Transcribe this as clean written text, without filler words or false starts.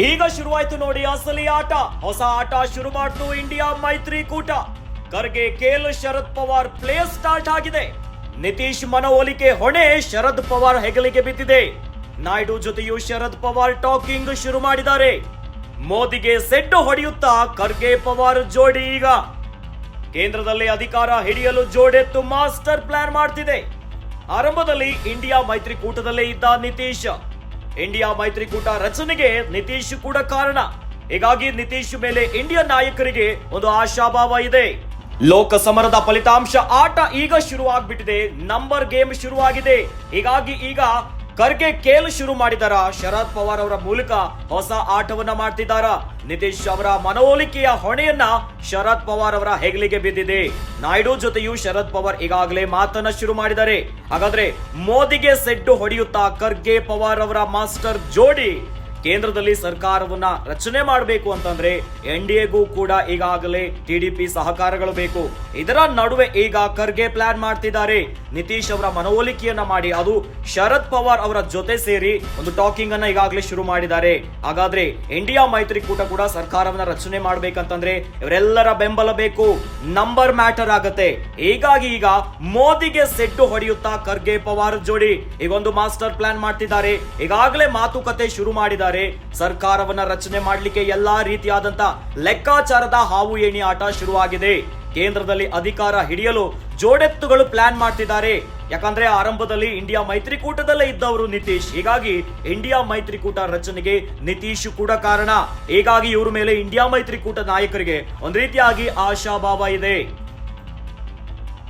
ಈಗ ಶುರುವಾಯ್ತು ನೋಡಿ ಅಸಲಿ ಆಟ. ಹೊಸ ಆಟ ಶುರು ಮಾಡ್ತು ಇಂಡಿಯಾ ಮೈತ್ರಿಕೂಟ. Kharge kale Sharad Pawar play start ಆಗಿದೆ. ನಿತೀಶ್ ಮನವೊಲಿಕೆ ಹೊಣೆ ಶರದ್ ಪವಾರ್ ಹೆಗಲಿಗೆ ಬಿದ್ದಿದೆ. ನಾಯ್ಡು ಜೊತೆಯೂ ಶರದ್ ಪವಾರ್ ಟಾಕಿಂಗ್ ಶುರು ಮಾಡಿದ್ದಾರೆ. ಮೋದಿಗೆ ಸೆಡ್ಡು ಹೊಡೆಯುತ್ತಾ ಖರ್ಗೆ ಪವಾರ್ ಜೋಡಿ ಈಗ ಕೇಂದ್ರದಲ್ಲಿ ಅಧಿಕಾರ ಹಿಡಿಯಲು ಜೋಡೆತ್ತು ಮಾಸ್ಟರ್ ಪ್ಲಾನ್ ಮಾಡ್ತಿದೆ. ಆರಂಭದಲ್ಲಿ ಇಂಡಿಯಾ ಮೈತ್ರಿಕೂಟದಲ್ಲೇ ಇದ್ದ ನಿತೀಶ್. ಇಂಡಿಯಾ ಮೈತ್ರಿಕೂಟ ರಚನೆಗೆ ನಿತೀಶ್ ಕೂಡ ಕಾರಣ. ಹೀಗಾಗಿ ನಿತೀಶ್ ಮೇಲೆ ಇಂಡಿಯನ್ ನಾಯಕರಿಗೆ ಒಂದು ಆಶಾಭಾವ ಇದೆ. ಲೋಕ ಸಮರದ ಫಲಿತಾಂಶ ಆಟ ಈಗ ಶುರು ಆಗ್ಬಿಟ್ಟಿದೆ. ನಂಬರ್ ಗೇಮ್ ಶುರುವಾಗಿದೆ. ಹೀಗಾಗಿ ಈಗ ಖರ್ಗೆ ಕೇಲ್ ಶುರು ಮಾಡಿದಾರ. ಶರದ್ ಪವಾರ್ ಅವರ ಮೂಲಕ ಹೊಸ ಆಟವನ್ನ ಮಾಡ್ತಿದ್ದಾರ. ನಿತೀಶ್ ಅವರ ಮನವೊಲಿಕೆಯ ಹೊಣೆಯನ್ನ ಶರದ್ ಪವಾರ್ ಅವರ ಹೆಗಲಿಗೆ ಬಿದ್ದಿದೆ. ನಾಯ್ಡು ಜೊತೆಯೂ ಶರದ್ ಪವಾರ್ ಈಗಾಗಲೇ ಮಾತನ್ನ ಶುರು ಮಾಡಿದ್ದಾರೆ. ಹಾಗಾದ್ರೆ ಮೋದಿಗೆ ಸೆಡ್ಡು ಹೊಡೆಯುತ್ತಾ ಖರ್ಗೆ ಪವಾರ್ ಅವರ ಮಾಸ್ಟರ್ ಜೋಡಿ ಕೇಂದ್ರದಲ್ಲಿ ಸರ್ಕಾರವನ್ನ ರಚನೆ ಮಾಡಬೇಕು ಅಂತಂದ್ರೆ ಎನ್ಡಿಎಗೂ ಕೂಡ ಈಗಾಗಲೇ ಟಿಡಿಪಿ ಸಹಕಾರಗಳು ಬೇಕು. ಇದರ ನಡುವೆ ಈಗ ಖರ್ಗೆ ಪ್ಲಾನ್ ಮಾಡ್ತಿದ್ದಾರೆ. ನಿತೀಶ್ ಅವರ ಮನವೊಲಿಕೆಯನ್ನ ಮಾಡಿ ಅದು ಶರದ್ ಪವಾರ್ ಅವರ ಜೊತೆ ಸೇರಿ ಒಂದು ಟಾಕಿಂಗ್ ಅನ್ನ ಈಗಾಗಲೇ ಶುರು ಮಾಡಿದ್ದಾರೆ. ಹಾಗಾದ್ರೆ ಇಂಡಿಯಾ ಮೈತ್ರಿಕೂಟ ಕೂಡ ಸರ್ಕಾರವನ್ನ ರಚನೆ ಮಾಡ್ಬೇಕಂತಂದ್ರೆ ಇವರೆಲ್ಲರ ಬೆಂಬಲ ಬೇಕು. ನಂಬರ್ ಮ್ಯಾಟರ್ ಆಗತ್ತೆ. ಹೀಗಾಗಿ ಈಗ ಮೋದಿಗೆ ಸೆಡ್ಡು ಹೊಡೆಯುತ್ತಾ ಖರ್ಗೆ ಪವಾರ್ ಜೋಡಿ ಈಗ ಒಂದು ಮಾಸ್ಟರ್ ಪ್ಲಾನ್ ಮಾಡ್ತಿದ್ದಾರೆ. ಈಗಾಗಲೇ ಮಾತುಕತೆ ಶುರು ಮಾಡಿದ್ದಾರೆ. ಸರ್ಕಾರವನ್ನ ರಚನೆ ಮಾಡಲಿಕ್ಕೆ ಎಲ್ಲಾ ರೀತಿಯಾದಂತ ಲೆಕ್ಕಾಚಾರದ ಹಾವು ಏಣಿ ಆಟ ಶುರುವಾಗಿದೆ. ಕೇಂದ್ರದಲ್ಲಿ ಅಧಿಕಾರ ಹಿಡಿಯಲು ಜೋಡೆತ್ತುಗಳು ಪ್ಲಾನ್ ಮಾಡ್ತಿದ್ದಾರೆ. ಯಾಕಂದ್ರೆ ಆರಂಭದಲ್ಲಿ ಇಂಡಿಯಾ ಮೈತ್ರಿಕೂಟದಲ್ಲೇ ಇದ್ದವರು ನಿತೀಶ್. ಹೀಗಾಗಿ ಇಂಡಿಯಾ ಮೈತ್ರಿಕೂಟ ರಚನೆಗೆ ನಿತೀಶ್ ಕೂಡ ಕಾರಣ. ಹೀಗಾಗಿ ಇವ್ರ ಮೇಲೆ ಇಂಡಿಯಾ ಮೈತ್ರಿಕೂಟ ನಾಯಕರಿಗೆ ಒಂದ್ ರೀತಿಯಾಗಿ ಆಶಾಭಾವ ಇದೆ.